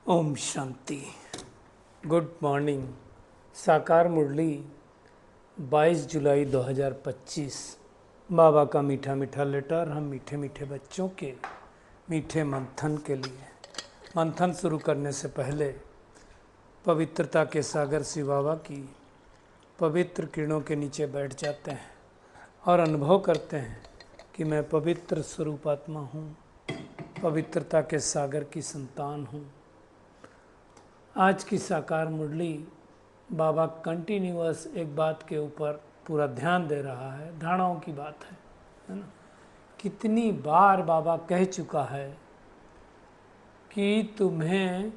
Om Shanti. Good morning. साकार मुरली 22 जुलाई 2025। बाबा का मीठा मीठा लेटर हम मीठे मीठे बच्चों के मीठे मंथन के लिए। मंथन शुरू करने से पहले पवित्रता के सागर शिव बाबा की पवित्र किरणों के नीचे बैठ जाते हैं और अनुभव करते हैं कि मैं पवित्र स्वरूपात्मा हूँ, पवित्रता के सागर की संतान हूँ। आज की साकार मुरली बाबा कंटिन्यूअस एक बात के ऊपर पूरा ध्यान दे रहा है। धारणाओं की बात है ना। कितनी बार बाबा कह चुका है कि तुम्हें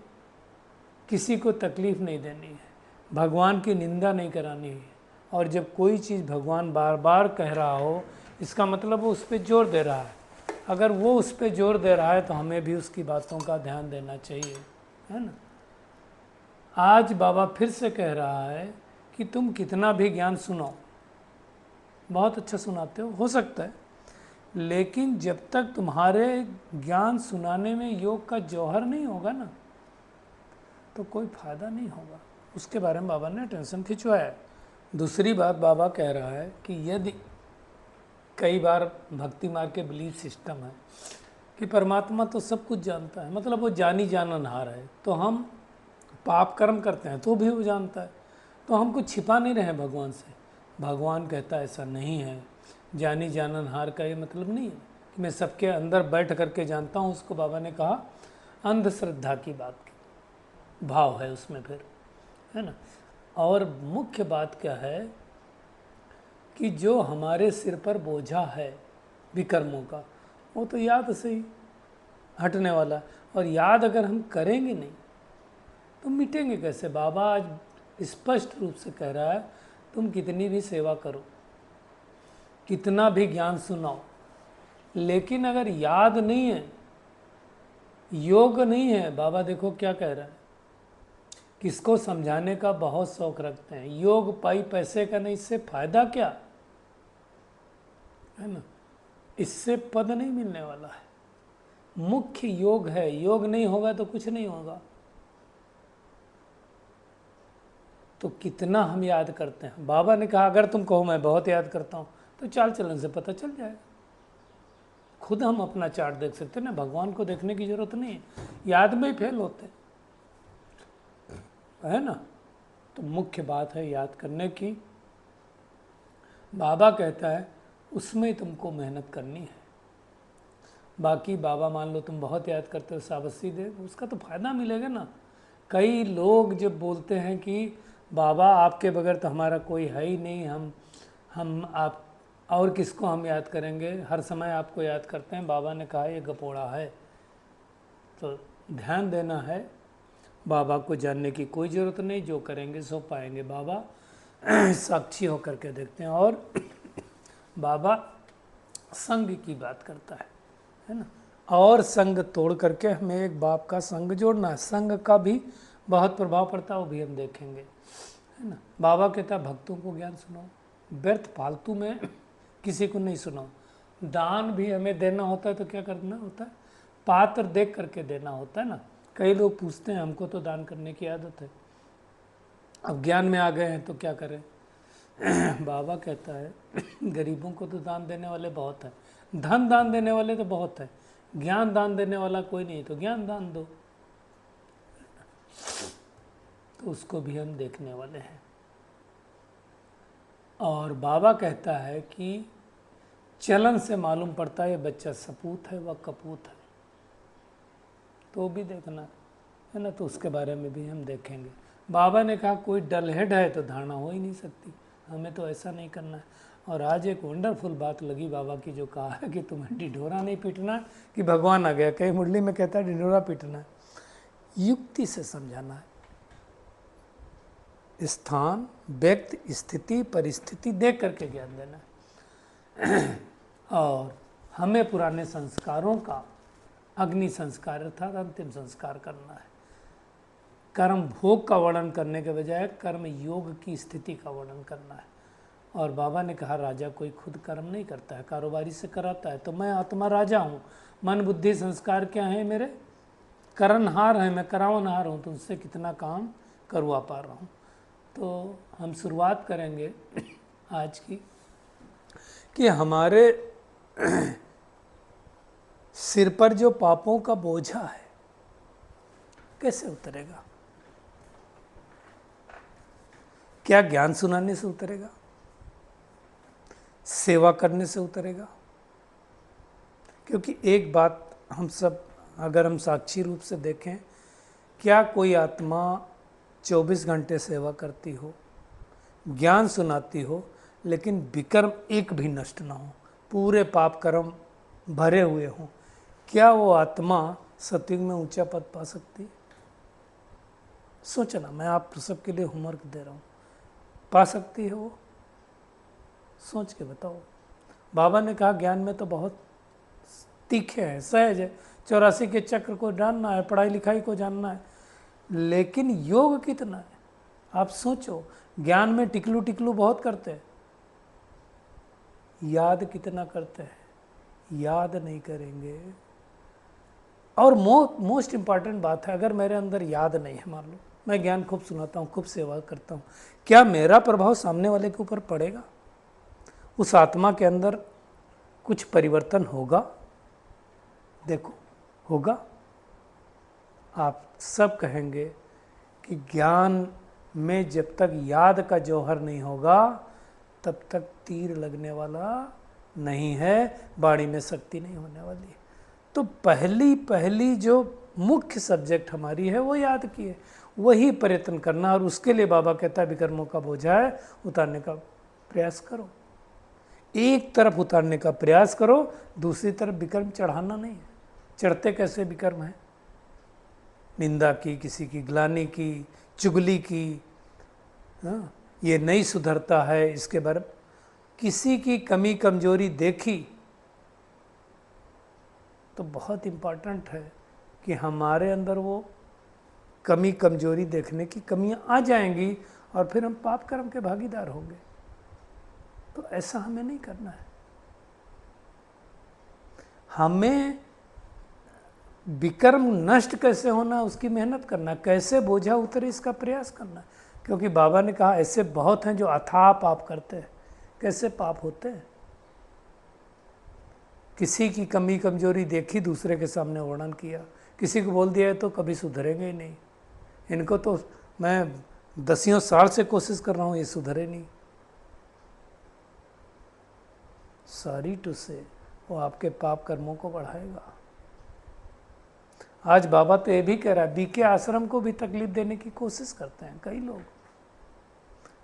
किसी को तकलीफ़ नहीं देनी है, भगवान की निंदा नहीं करानी है। और जब कोई चीज़ भगवान बार बार कह रहा हो, इसका मतलब वो उस पर जोर दे रहा है। अगर वो उस पर जोर दे रहा है तो हमें भी उसकी बातों का ध्यान देना चाहिए, है ना। आज बाबा फिर से कह रहा है कि तुम कितना भी ज्ञान सुनो, बहुत अच्छा सुनाते हो सकता है, लेकिन जब तक तुम्हारे ज्ञान सुनाने में योग का जौहर नहीं होगा ना, तो कोई फायदा नहीं होगा। उसके बारे में बाबा ने टेंशन खिंचवाया है। दूसरी बात बाबा कह रहा है कि यदि कई बार भक्ति मार्ग के बिलीफ सिस्टम है कि परमात्मा तो सब कुछ जानता है, मतलब वो जानी जाननहार है, तो हम पाप कर्म करते हैं तो भी वो जानता है, तो हम कुछ छिपा नहीं रहे भगवान से। भगवान कहता है ऐसा नहीं है। जानी जाननहार का ये मतलब नहीं है कि मैं सबके अंदर बैठ करके जानता हूँ। उसको बाबा ने कहा अंधश्रद्धा की बात की भाव है उसमें फिर, है ना। और मुख्य बात क्या है कि जो हमारे सिर पर बोझा है विकर्मों का, वो तो याद से ही हटने वाला। और याद अगर हम करेंगे नहीं तो मिटेंगे कैसे। बाबा आज स्पष्ट रूप से कह रहा है तुम कितनी भी सेवा करो, कितना भी ज्ञान सुनाओ, लेकिन अगर याद नहीं है, योग नहीं है। बाबा देखो क्या कह रहा है, किसको समझाने का बहुत शौक रखते हैं। योग पाई पैसे का नहीं, इससे फायदा क्या है ना। इससे पद नहीं मिलने वाला है। मुख्य योग है, योग नहीं होगा तो कुछ नहीं होगा। तो कितना हम याद करते हैं। बाबा ने कहा अगर तुम कहो मैं बहुत याद करता हूँ, तो चाल चलन से पता चल जाएगा। खुद हम अपना चार्ट देख सकते हैं ना, भगवान को देखने की जरूरत नहीं है, याद में ही फेल होते है ना। तो मुख्य बात है याद करने की। बाबा कहता है उसमें तुमको मेहनत करनी है। बाकी बाबा मान लो तुम बहुत याद करते हो, शाबाशी दे, उसका तो फ़ायदा मिलेगा ना। कई लोग जब बोलते हैं कि बाबा आपके बगैर तो हमारा कोई है ही नहीं, हम आप और किसको हम याद करेंगे, हर समय आपको याद करते हैं। बाबा ने कहा ये गपोड़ा है। तो ध्यान देना है, बाबा को जानने की कोई ज़रूरत नहीं, जो करेंगे सो पाएंगे। बाबा साक्षी होकर के देखते हैं। और बाबा संग की बात करता है ना। और संग तोड़ करके हमें एक बाप का संग जोड़ना है। संग का भी बहुत प्रभाव पड़ता है, वो भी हम देखेंगे, है ना। बाबा कहता है भक्तों को ज्ञान सुनाओ, व्यर्थ फालतू में किसी को नहीं सुनाओ। दान भी हमें देना होता है तो क्या करना होता है, पात्र देख करके देना होता है ना। कई लोग पूछते हैं हमको तो दान करने की आदत है, अब ज्ञान में आ गए हैं तो क्या करें। बाबा कहता है गरीबों को तो दान देने वाले बहुत हैं, धन दान देने वाले तो बहुत हैं, ज्ञान दान देने वाला कोई नहीं, तो ज्ञान दान दो। तो उसको भी हम देखने वाले हैं। और बाबा कहता है कि चलन से मालूम पड़ता है ये बच्चा सपूत है व कपूत है, तो भी देखना है ना। तो उसके बारे में भी हम देखेंगे। बाबा ने कहा कोई डलहेड है तो धारणा हो ही नहीं सकती, हमें तो ऐसा नहीं करना है। और आज एक वंडरफुल बात लगी बाबा की, जो कहा है कि तुम्हें ढिढोरा नहीं पीटना कि भगवान आ गया। कई मुरली में कहता है ढिढोरा पीटना है, युक्ति से समझाना है। स्थान, व्यक्ति, स्थिति, परिस्थिति देख करके ज्ञान देना है। और हमें पुराने संस्कारों का अग्नि संस्कार अर्थात अंतिम संस्कार करना है। कर्म भोग का वर्णन करने के बजाय कर्म योग की स्थिति का वर्णन करना है। और बाबा ने कहा राजा कोई खुद कर्म नहीं करता है, कारोबारी से कराता है। तो मैं आत्मा राजा हूँ, मन बुद्धि संस्कार क्या है मेरे, करनहार है, मैं करावनहार हूँ, तो उससे कितना काम करवा पा रहा हूँ। तो हम शुरुआत करेंगे आज की कि हमारे सिर पर जो पापों का बोझा है कैसे उतरेगा। क्या ज्ञान सुनाने से उतरेगा, सेवा करने से उतरेगा? क्योंकि एक बात हम सब, अगर हम साक्षी रूप से देखें, क्या कोई आत्मा 24 घंटे सेवा करती हो, ज्ञान सुनाती हो, लेकिन विकर्म एक भी नष्ट ना हो, पूरे पाप कर्म भरे हुए हों, क्या वो आत्मा सतयुग में ऊंचा पद पा सकती है? सोचना, मैं आप सबके लिए होमवर्क दे रहा हूँ। पा सकती है वो? सोच के बताओ। बाबा ने कहा ज्ञान में तो बहुत तीखे हैं, सहज है, 84 के चक्र को जानना है, पढ़ाई लिखाई को जानना है, लेकिन योग कितना है? आप सोचो, ज्ञान में टिकलू टिकलू बहुत करते हैं, याद कितना करते हैं? याद नहीं करेंगे। और मोस्ट इम्पॉर्टेंट बात है, अगर मेरे अंदर याद नहीं है, मान लो मैं ज्ञान खूब सुनाता हूँ, खूब सेवा करता हूँ, क्या मेरा प्रभाव सामने वाले के ऊपर पड़ेगा? उस आत्मा के अंदर कुछ परिवर्तन होगा? देखो, होगा। आप सब कहेंगे कि ज्ञान में जब तक याद का जौहर नहीं होगा तब तक तीर लगने वाला नहीं है, बाणी में शक्ति नहीं होने वाली। तो पहली जो मुख्य सब्जेक्ट हमारी है वो याद की है, वही प्रयत्न करना। और उसके लिए बाबा कहता है विकर्मों का बोझा है, उतारने का प्रयास करो। एक तरफ उतारने का प्रयास करो, दूसरी तरफ विकर्म चढ़ाना नहीं है। चढ़ते कैसे विकर्म है? निंदा की, किसी की ग्लानि की, चुगली की, हाँ, ये नहीं सुधरता है, इसके बारे में किसी की कमी कमजोरी देखी तो बहुत इम्पॉर्टेंट है कि हमारे अंदर वो कमी कमजोरी देखने की कमियां आ जाएंगी और फिर हम पाप कर्म के भागीदार होंगे। तो ऐसा हमें नहीं करना है। हमें विकर्म नष्ट कैसे होना उसकी मेहनत करना, कैसे बोझा उतरे इसका प्रयास करना। क्योंकि बाबा ने कहा ऐसे बहुत हैं जो अथाह पाप करते हैं। कैसे पाप होते हैं? किसी की कमी कमजोरी देखी, दूसरे के सामने वर्णन किया, किसी को बोल दिया है तो कभी सुधरेंगे ही नहीं। इनको तो मैं 10 साल से कोशिश कर रहा हूँ, ये सुधरे नहीं। सॉरी टू से, वो आपके पाप कर्मों को बढ़ाएगा। आज बाबा तो ये भी कह रहा है, बीके आश्रम को भी तकलीफ देने की कोशिश करते हैं कई लोग।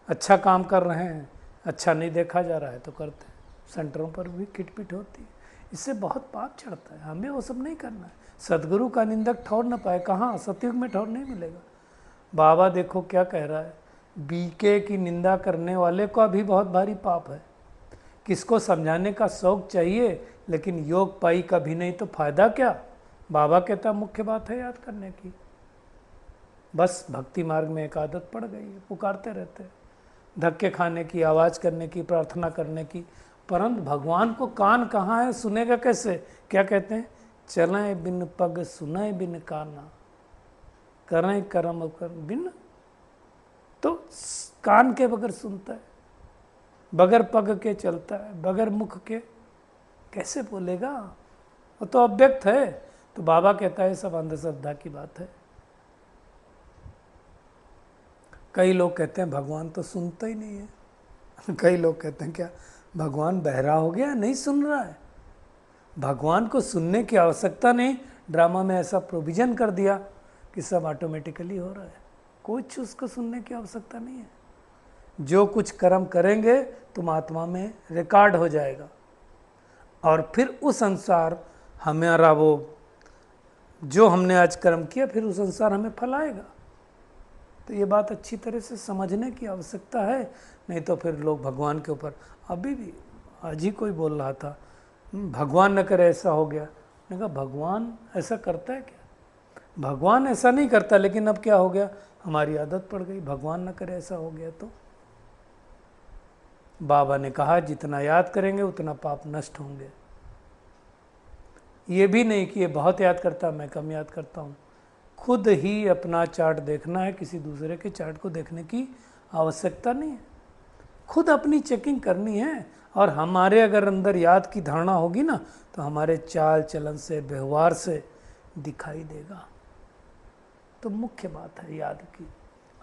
अच्छा काम कर रहे हैं, अच्छा नहीं देखा जा रहा है तो करते हैं, सेंटरों पर भी किटपिट होती है, इससे बहुत पाप चढ़ता है। हमें वो सब नहीं करना है। सदगुरु का निंदक ठौर न पाए, कहाँ? सतयुग में ठौर नहीं मिलेगा। बाबा देखो क्या कह रहा है, बीके की निंदा करने वाले का भी बहुत भारी पाप है। किसको समझाने का शौक चाहिए, लेकिन योग पाई का भी नहीं तो फायदा क्या? बाबा कहता मुख्य बात है याद करने की। बस भक्ति मार्ग में एक आदत पड़ गई है, पुकारते रहते हैं, धक्के खाने की, आवाज़ करने की, प्रार्थना करने की, परंतु भगवान को कान कहाँ है, सुनेगा कैसे? क्या कहते हैं? चलें बिन पग सुने बिन काना, करें कर्म कर बिन। तो कान के बगैर सुनता है, बगैर पग के चलता है, बगैर मुख के कैसे बोलेगा? वो तो अव्यक्त है। तो बाबा कहता है सब अंधश्रद्धा की बात है। कई लोग कहते हैं भगवान तो सुनता ही नहीं है। कई लोग कहते हैं क्या भगवान बहरा हो गया, नहीं सुन रहा है? भगवान को सुनने की आवश्यकता नहीं, ड्रामा में ऐसा प्रोविजन कर दिया कि सब ऑटोमेटिकली हो रहा है। कुछ उसको सुनने की आवश्यकता नहीं है। जो कुछ कर्म करेंगे तुम आत्मा में रिकॉर्ड हो जाएगा, और फिर उस अनुसार हमारा वो जो हमने आज कर्म किया, फिर उस अनुसार हमें फल आएगा। तो ये बात अच्छी तरह से समझने की आवश्यकता है, नहीं तो फिर लोग भगवान के ऊपर, अभी भी आज ही कोई बोल रहा था भगवान न करे ऐसा हो गया। मैंने कहा भगवान ऐसा करता है क्या? भगवान ऐसा नहीं करता, लेकिन अब क्या हो गया, हमारी आदत पड़ गई, भगवान न करे ऐसा हो गया। तो बाबा ने कहा जितना याद करेंगे उतना पाप नष्ट होंगे। ये भी नहीं कि ये बहुत याद करता मैं कम याद करता हूँ, खुद ही अपना चार्ट देखना है, किसी दूसरे के चार्ट को देखने की आवश्यकता नहीं है। खुद अपनी चेकिंग करनी है, और हमारे अगर अंदर याद की धारणा होगी ना, तो हमारे चाल चलन से, व्यवहार से दिखाई देगा। तो मुख्य बात है याद की।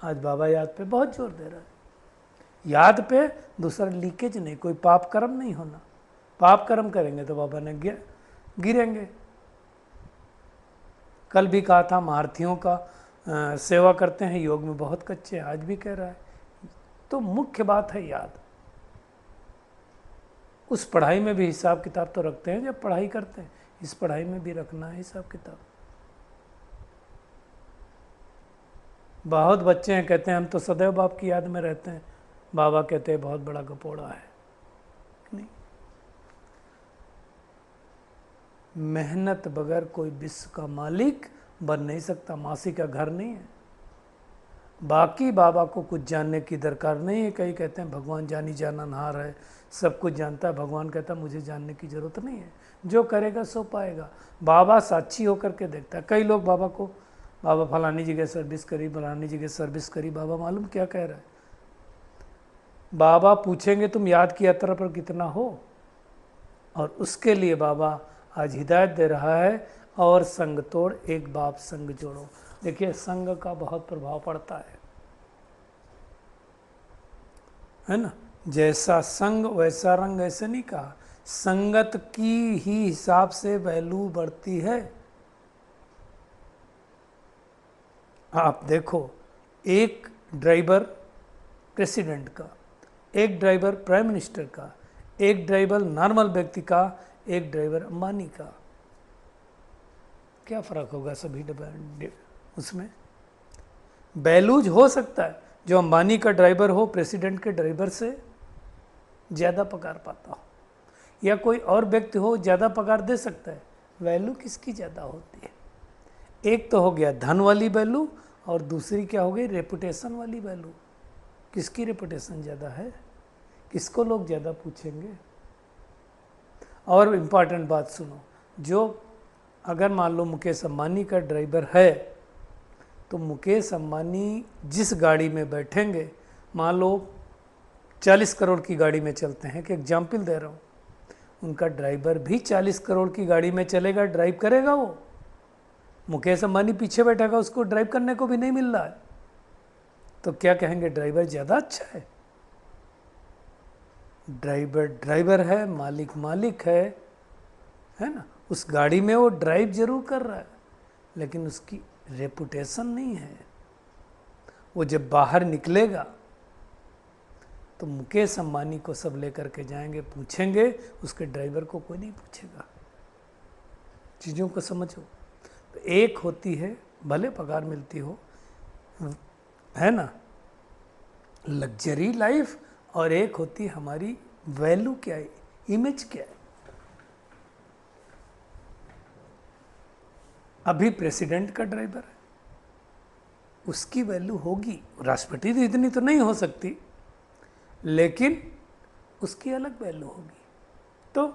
आज बाबा याद पे बहुत जोर दे रहा है। याद पे दूसरा लीकेज नहीं, कोई पाप कर्म नहीं होना। पाप कर्म करेंगे तो बाबा ने गिरेंगे। कल भी कहा था महारथियों का सेवा करते हैं, योग में बहुत कच्चे, आज भी कह रहा है। तो मुख्य बात है याद। उस पढ़ाई में भी हिसाब किताब तो रखते हैं जब पढ़ाई करते हैं, इस पढ़ाई में भी रखना है हिसाब किताब। बहुत बच्चे हैं कहते हैं हम तो सदैव बाप की याद में रहते हैं। बाबा कहते हैं बहुत बड़ा गपोड़ा है। नहीं, मेहनत बगैर कोई विश्व का मालिक बन नहीं सकता। मासी का घर नहीं है। बाकी बाबा को कुछ जानने की दरकार नहीं है। कई कहते हैं भगवान जानी जाननहार है, सब कुछ जानता है। भगवान कहता है मुझे जानने की जरूरत नहीं है, जो करेगा सो पाएगा। बाबा साक्षी होकर के देखता है। कई लोग बाबा को, बाबा फलानी जगह सर्विस करी, फलानी जगह सर्विस करी, बाबा मालूम क्या कह रहा है। बाबा पूछेंगे तुम याद की यात्रा पर कितना हो, और उसके लिए बाबा आज हिदायत दे रहा है, और संग तोड़ एक बाप संग जोड़ो। देखिए संग का बहुत प्रभाव पड़ता है ना। जैसा संग वैसा रंग, ऐसे नहीं कहा। संगत की ही हिसाब से वैल्यू बढ़ती है। आप देखो, एक ड्राइवर प्रेसिडेंट का, एक ड्राइवर प्राइम मिनिस्टर का, एक ड्राइवर नॉर्मल व्यक्ति का, एक ड्राइवर अंबानी का, क्या फ़र्क होगा सभी उसमें? वैल्यूज हो सकता है जो अंबानी का ड्राइवर हो प्रेसिडेंट के ड्राइवर से ज़्यादा पगार पाता हो, या कोई और व्यक्ति हो ज़्यादा पगार दे सकता है। वैल्यू किसकी ज़्यादा होती है? एक तो हो गया धन वाली वैल्यू, और दूसरी क्या हो गई रेपुटेशन वाली वैल्यू। किसकी रेपुटेशन ज़्यादा है, किसको लोग ज़्यादा पूछेंगे। और इम्पॉर्टेंट बात सुनो, जो अगर मान लो मुकेश अंबानी का ड्राइवर है, तो मुकेश अंबानी जिस गाड़ी में बैठेंगे, मान लो 40 करोड़ की गाड़ी में चलते हैं, कि एग्जाम्पल दे रहा हूँ, उनका ड्राइवर भी 40 करोड़ की गाड़ी में चलेगा, ड्राइव करेगा वो। मुकेश अंबानी पीछे बैठेगा, उसको ड्राइव करने को भी नहीं मिल रहा है, तो क्या कहेंगे ड्राइवर ज़्यादा अच्छा है। ड्राइवर ड्राइवर है, मालिक मालिक है ना। उस गाड़ी में वो ड्राइव जरूर कर रहा है, लेकिन उसकी रेपुटेशन नहीं है। वो जब बाहर निकलेगा तो मुकेश अंबानी को सब लेकर के जाएंगे, पूछेंगे, उसके ड्राइवर को कोई नहीं पूछेगा। चीज़ों को समझो। तो एक होती है भले पगार मिलती हो, है ना, लग्जरी लाइफ, और एक होती है हमारी वैल्यू क्या है, इमेज क्या है। अभी प्रेसिडेंट का ड्राइवर है, उसकी वैल्यू होगी। राष्ट्रपति तो इतनी तो नहीं हो सकती, लेकिन उसकी अलग वैल्यू होगी। तो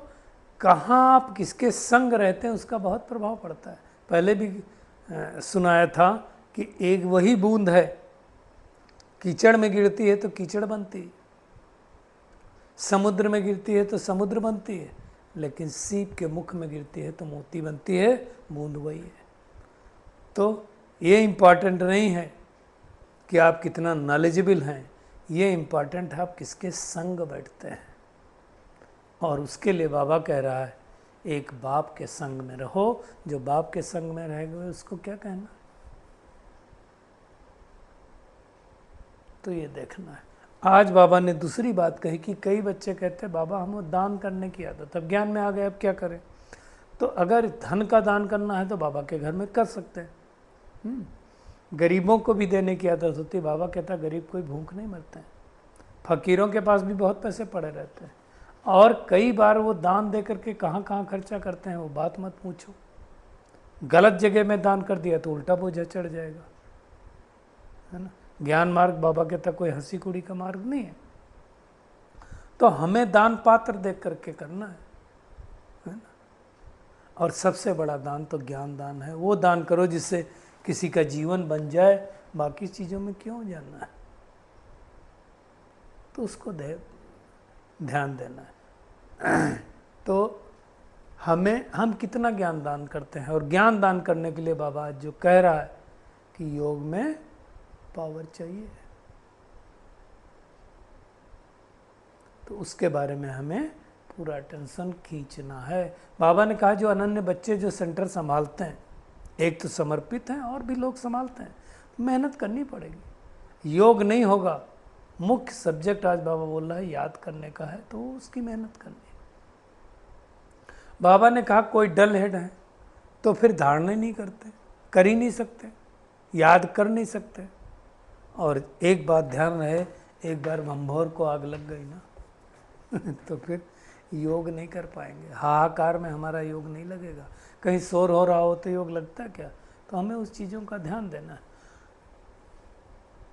कहाँ आप किसके संग रहते हैं उसका बहुत प्रभाव पड़ता है। पहले भी सुनाया था कि एक वही बूंद है, कीचड़ में गिरती है तो कीचड़ बनती है, समुद्र में गिरती है तो समुद्र बनती है, लेकिन सीप के मुख में गिरती है तो मोती बनती है। बूंद वही है। तो ये इम्पॉर्टेंट नहीं है कि आप कितना नॉलेजेबल हैं, ये इम्पॉर्टेंट है आप किसके संग बैठते हैं। और उसके लिए बाबा कह रहा है एक बाप के संग में रहो। जो बाप के संग में रहेगा उसको क्या कहना, तो ये देखना है। आज बाबा ने दूसरी बात कही कि कई बच्चे कहते हैं बाबा हमें दान करने की आदत, अब ज्ञान में आ गए, अब क्या करें। तो अगर धन का दान करना है तो बाबा के घर में कर सकते हैं। गरीबों को भी देने की आदत होती है। बाबा कहता है गरीब कोई भूख नहीं मरते हैं। फकीरों के पास भी बहुत पैसे पड़े रहते हैं, और कई बार वो दान दे करके कहाँ कहाँ खर्चा करते हैं वो बात मत पूछो। गलत जगह में दान कर दिया तो उल्टा बोझा चढ़ जाएगा, है ना। ज्ञान मार्ग बाबा कहता कोई हंसी कुड़ी का मार्ग नहीं है। तो हमें दान पात्र देख करके करना है ना। और सबसे बड़ा दान तो ज्ञान दान है। वो दान करो जिससे किसी का जीवन बन जाए, बाकी चीज़ों में क्यों जानना है? तो उसको ध्यान देना है। तो हम कितना ज्ञान दान करते हैं, और ज्ञान दान करने के लिए बाबा जो कह रहा है कि योग में पावर चाहिए, तो उसके बारे में हमें पूरा टेंशन खींचना है। बाबा ने कहा जो अनन्य बच्चे जो सेंटर संभालते हैं, एक तो समर्पित हैं और भी लोग संभालते हैं, मेहनत करनी पड़ेगी। योग नहीं होगा, मुख्य सब्जेक्ट आज बाबा बोल रहा है याद करने का है, तो उसकी मेहनत करनी है। बाबा ने कहा कोई डल हेड है तो फिर धारणा नहीं करते, कर ही नहीं सकते, याद कर नहीं सकते। और एक बात ध्यान रहे, एक बार भंभोर को आग लग गई ना तो फिर योग नहीं कर पाएंगे। हाहाकार में हमारा योग नहीं लगेगा। कहीं शोर हो रहा हो तो योग लगता है क्या? तो हमें उस चीज़ों का ध्यान देना है।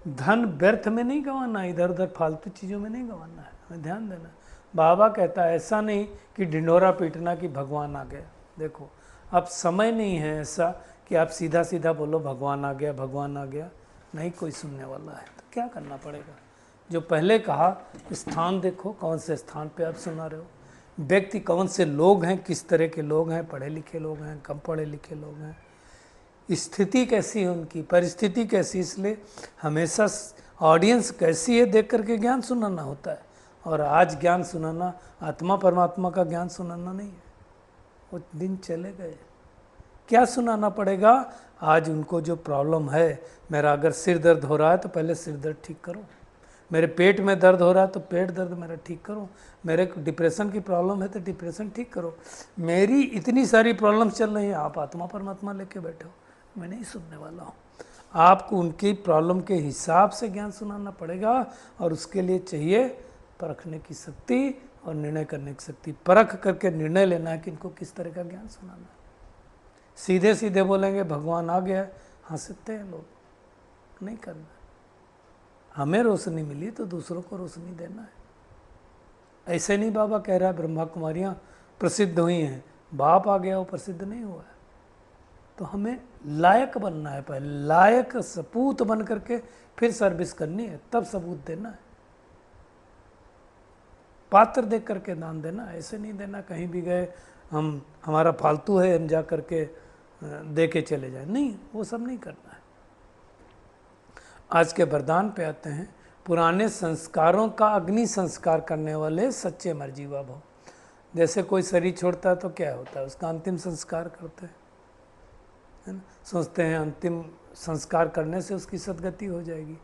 धन व्यर्थ में नहीं गंवाना, इधर उधर फालतू चीज़ों में नहीं गंवाना है, हमें ध्यान देना है। बाबा कहता है ऐसा नहीं कि ढिंढोरा पीटना कि भगवान आ गया। देखो अब समय नहीं है ऐसा कि आप सीधा सीधा बोलो भगवान आ गया, भगवान आ गया, नहीं कोई सुनने वाला है। तो क्या करना पड़ेगा? जो पहले कहा, स्थान देखो, कौन से स्थान पे आप सुना रहे हो, व्यक्ति कौन से लोग हैं, किस तरह के लोग हैं, पढ़े लिखे लोग हैं, कम पढ़े लिखे लोग हैं, स्थिति कैसी है उनकी, परिस्थिति कैसी, इसलिए हमेशा ऑडियंस कैसी है देख करके ज्ञान सुनाना होता है। और आज ज्ञान सुनाना आत्मा परमात्मा का ज्ञान सुनाना नहीं है, वो दिन चले गए। क्या सुनाना पड़ेगा? आज उनको जो प्रॉब्लम है, मेरा अगर सिर दर्द हो रहा है तो पहले सिर दर्द ठीक करो, मेरे पेट में दर्द हो रहा है तो पेट दर्द मेरा ठीक करो, मेरे को डिप्रेशन की प्रॉब्लम है तो डिप्रेशन ठीक करो, मेरी इतनी सारी प्रॉब्लम्स चल रही हैं, आप आत्मा परमात्मा लेके बैठे हो, मैं नहीं सुनने वाला हूँ। आपको उनकी प्रॉब्लम के हिसाब से ज्ञान सुनाना पड़ेगा, और उसके लिए चाहिए परखने की शक्ति और निर्णय करने की शक्ति। परख करके निर्णय लेना है कि इनको किस तरह का ज्ञान सुनाना है। सीधे सीधे बोलेंगे भगवान आ गया, हंसते हैं लोग, नहीं करना। हमें रोशनी मिली तो दूसरों को रोशनी देना है। ऐसे नहीं बाबा कह रहा है ब्रह्मा कुमारियाँ प्रसिद्ध हुई हैं, बाप आ गया वो प्रसिद्ध नहीं हुआ है। तो हमें लायक बनना है, पहले लायक सपूत बन करके फिर सर्विस करनी है, तब सबूत देना है। पात्र देख करके दान देना, ऐसे नहीं देना कहीं भी गए हम हमारा फालतू है हम जा करके दे के चले जाए, नहीं, वो सब नहीं करना है। आज के वरदान पे आते हैं। पुराने संस्कारों का अग्नि संस्कार करने वाले सच्चे मर्जीवा भव। जैसे कोई शरीर छोड़ता है तो क्या होता है, उसका अंतिम संस्कार करते हैं, है ना। सोचते हैं अंतिम संस्कार करने से उसकी सदगति हो जाएगी।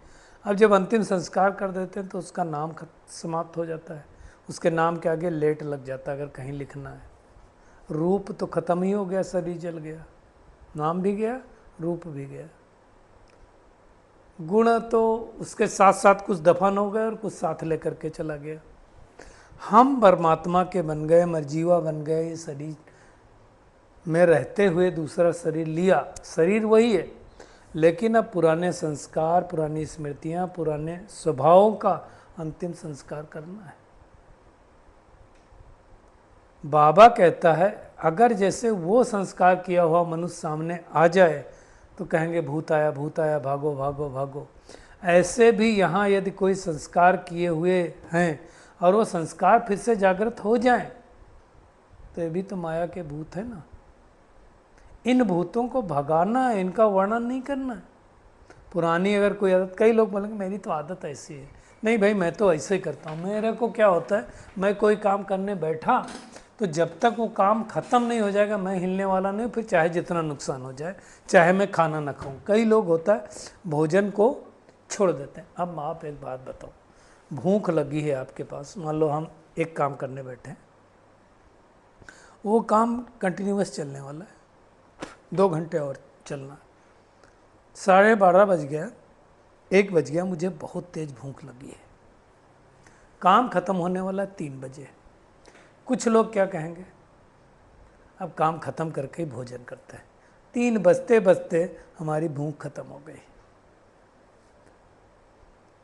अब जब अंतिम संस्कार कर देते हैं तो उसका नाम समाप्त हो जाता है, उसके नाम के आगे लेट लग जाता है अगर कहीं लिखना है। रूप तो खत्म ही हो गया, शरीर जल गया, नाम भी गया, रूप भी गया। गुण तो उसके साथ साथ कुछ दफन हो गए और कुछ साथ लेकर के चला गया। हम परमात्मा के बन गए, मर्जीवा बन गए, शरीर में रहते हुए दूसरा शरीर लिया, शरीर वही है, लेकिन अब पुराने संस्कार, पुरानी स्मृतियाँ, पुराने स्वभावों का अंतिम संस्कार करना है। बाबा कहता है अगर जैसे वो संस्कार किया हुआ मनुष्य सामने आ जाए तो कहेंगे भूत आया, भूत आया, भागो भागो भागो। ऐसे भी यहाँ यदि कोई संस्कार किए हुए हैं और वो संस्कार फिर से जागृत हो जाएं तो ये भी तो माया के भूत है ना। इन भूतों को भगाना है, इनका वर्णन नहीं करना है। पुरानी अगर कोई आदत, कई लोग बोलेंगे मेरी तो आदत ऐसी है, नहीं भाई मैं तो ऐसे ही करता हूँ। मेरे को क्या होता है, मैं कोई काम करने बैठा तो जब तक वो काम ख़त्म नहीं हो जाएगा मैं हिलने वाला नहीं, फिर चाहे जितना नुकसान हो जाए, चाहे मैं खाना ना खाऊं। कई लोग होता है भोजन को छोड़ देते हैं। अब आप एक बात बताओ, भूख लगी है आपके पास, मान लो हम एक काम करने बैठे हैं, वो काम कंटिन्यूअस चलने वाला है, 2 घंटे और चलना, 12:30 बज गया, 1 बज गया, मुझे बहुत तेज़ भूख लगी है, काम ख़त्म होने वाला है 3 बजे। कुछ लोग क्या कहेंगे, अब काम ख़त्म करके ही भोजन करते हैं, 3 बजते बजते हमारी भूख ख़त्म हो गई।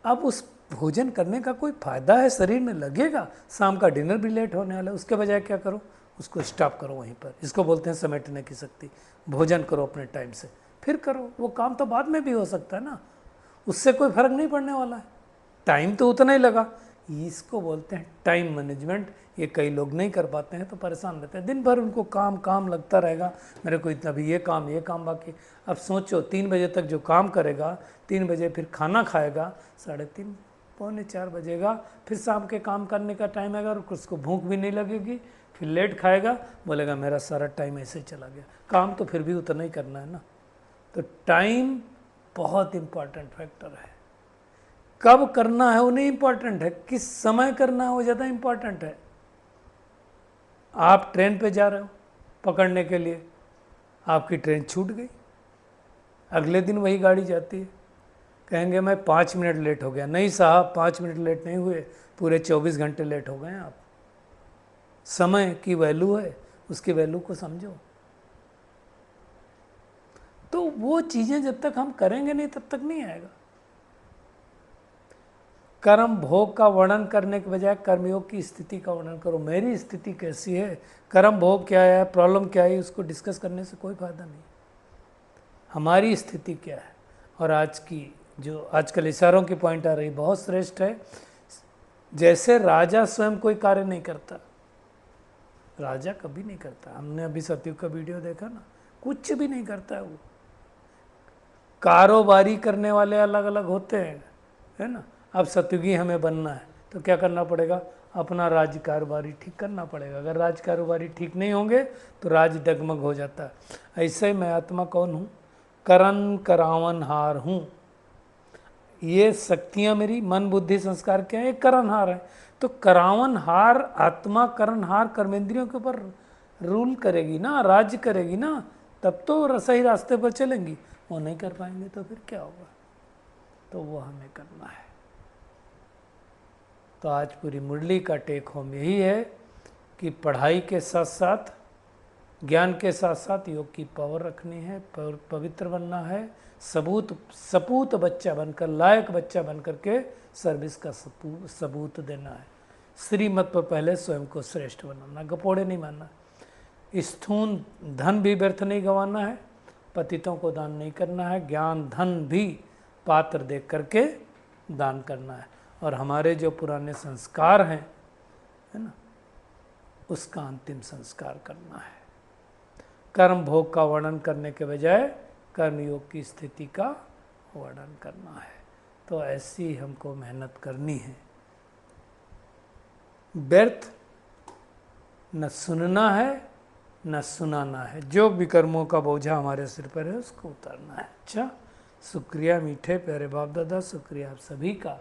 अब उस भोजन करने का कोई फ़ायदा है, शरीर में लगेगा, शाम का डिनर भी लेट होने वाला है। उसके बजाय क्या करो, उसको स्टॉप करो वहीं पर। इसको बोलते हैं समेटने की शक्ति। भोजन करो अपने टाइम से, फिर करो, वो काम तो बाद में भी हो सकता है ना, उससे कोई फर्क नहीं पड़ने वाला है, टाइम तो उतना ही लगा। इसको बोलते हैं टाइम मैनेजमेंट। ये कई लोग नहीं कर पाते हैं तो परेशान रहते हैं, दिन भर उनको काम काम लगता रहेगा, मेरे को इतना भी ये काम बाकी। अब सोचो 3 बजे तक जो काम करेगा, 3 बजे फिर खाना खाएगा, 3:30 पौने 4 बजेगा, फिर शाम के काम करने का टाइम आएगा और उसको भूख भी नहीं लगेगी, फिर लेट खाएगा, बोलेगा मेरा सारा टाइम ऐसे ही चला गया। काम तो फिर भी उतना ही करना है ना। तो टाइम बहुत इम्पॉर्टेंट फैक्टर है। कब करना है वो नहीं इम्पॉर्टेंट है, किस समय करना है वो ज़्यादा इम्पॉर्टेंट है। आप ट्रेन पे जा रहे हो पकड़ने के लिए, आपकी ट्रेन छूट गई, अगले दिन वही गाड़ी जाती है, कहेंगे मैं 5 मिनट लेट हो गया। नहीं साहब, 5 मिनट लेट नहीं हुए, पूरे 24 घंटे लेट हो गए हैं आप। समय की वैल्यू है, उसकी वैल्यू को समझो। तो वो चीज़ें जब तक हम करेंगे नहीं तब तक नहीं आएगा। कर्म भोग का वर्णन करने के बजाय कर्मयोग की स्थिति का वर्णन करो। मेरी स्थिति कैसी है, कर्म भोग क्या है, प्रॉब्लम क्या है, उसको डिस्कस करने से कोई फायदा नहीं। हमारी स्थिति क्या है। और आज की जो आजकल इशारों की पॉइंट आ रही बहुत श्रेष्ठ है। जैसे राजा स्वयं कोई कार्य नहीं करता, राजा कभी नहीं करता। हमने अभी सतयुग का वीडियो देखा ना, कुछ भी नहीं करता है वो। कारोबारी करने वाले अलग अलग होते हैं, है ना। अब सतयुगी हमें बनना है तो क्या करना पड़ेगा, अपना राज्य कारोबारी ठीक करना पड़ेगा। अगर राज्य कारोबारी ठीक नहीं होंगे तो राज्य डगमग हो जाता है। ऐसे मैं आत्मा कौन हूँ, करन करावनहार हूँ। ये शक्तियाँ मेरी मन बुद्धि संस्कार क्या है, करणहार है। तो करावनहार आत्मा, करणहार कर्मेंद्रियों के ऊपर रूल करेगी ना, राज्य करेगी ना, तब तो सही रास्ते पर चलेंगी। वो नहीं कर पाएंगे तो फिर क्या होगा। तो वो हमें करना है। तो आज पूरी मुरली का टेक होम यही है कि पढ़ाई के साथ साथ, ज्ञान के साथ साथ योग की पावर रखनी है, पवित्र बनना है, सपूत बच्चा बनकर, लायक बच्चा बनकर के सर्विस का सबूत देना है। श्रीमत पर पहले स्वयं को श्रेष्ठ बनाना, गपोड़े नहीं मानना। स्थूल धन भी व्यर्थ नहीं गंवाना है, पतितों को दान नहीं करना है, ज्ञान धन भी पात्र देख करके दान करना है। और हमारे जो पुराने संस्कार हैं, है ना, उसका अंतिम संस्कार करना है। कर्म भोग का वर्णन करने के बजाय कर्मयोग की स्थिति का वर्णन करना है। तो ऐसी हमको मेहनत करनी है। व्यर्थ न सुनना है न सुनाना है। जो भी कर्मों का बोझा हमारे सिर पर है उसको उतारना है। अच्छा, शुक्रिया मीठे प्यारे बाप दादा, शुक्रिया आप सभी का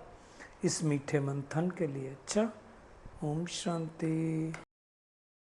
इस मीठे मंथन के लिए। अच्छा, ओम शांति।